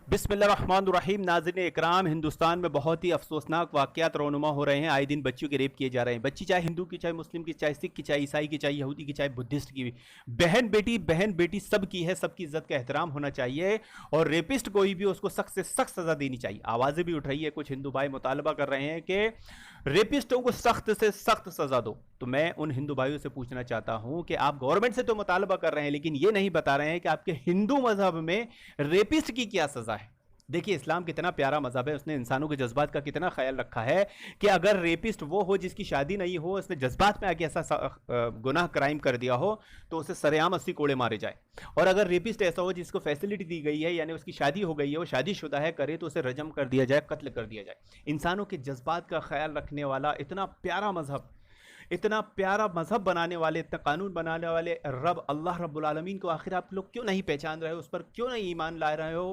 बिस्मिल्लाहिर्रहमानिर्रहीम। नाज़रीन इकराम, हिंदुस्तान में बहुत ही अफसोसनाक वाक़यात रोनुमा हो रहे हैं। आए दिन बच्चियों के रेप किए जा रहे हैं। बच्ची चाहे हिंदू की, चाहे मुस्लिम की, चाहे सिख की, चाहे ईसाई की, चाहे यहूदी की, चाहे बुद्धिस्ट की भी, बहन बेटी सबकी है। सबकी इज्जत का एहतराम होना चाहिए और रेपिस्ट कोई भी उसको सख्त से सख्त सज़ा देनी चाहिए। आवाज़ें भी उठ रही है, कुछ हिंदू भाई मुतालबा कर रहे हैं कि रेपिस्टों को सख्त से सख्त सज़ा दो। तो मैं उन हिंदू भाइयों से पूछना चाहता हूं कि आप गवर्नमेंट से तो मुतालबा कर रहे हैं, लेकिन ये नहीं बता रहे हैं कि आपके हिंदू मजहब में रेपिस्ट की क्या सज़ा है। देखिए, इस्लाम कितना प्यारा मज़हब है, उसने इंसानों के जज्बात का कितना ख्याल रखा है कि अगर रेपिस्ट वो हो जिसकी शादी नहीं हो, उसने जज्बात में आके ऐसा गुनाह क्राइम कर दिया हो, तो उसे सरेआम 80 कोड़े मारे जाए। और अगर रेपिस्ट ऐसा हो जिसको फैसिलिटी दी गई है, यानी उसकी शादी हो गई है, वो शादीशुदा है, करे तो उसे रजम कर दिया जाए, कत्ल कर दिया जाए। इंसानों के जज्बात का ख्याल रखने वाला इतना प्यारा मज़हब, इतना प्यारा मज़हब बनाने वाले, इतना कानून बनाने वाले रब अल्लाह रब्बुल आलमीन को आखिर आप लोग क्यों नहीं पहचान रहे हो? उस पर क्यों नहीं ईमान ला रहे हो?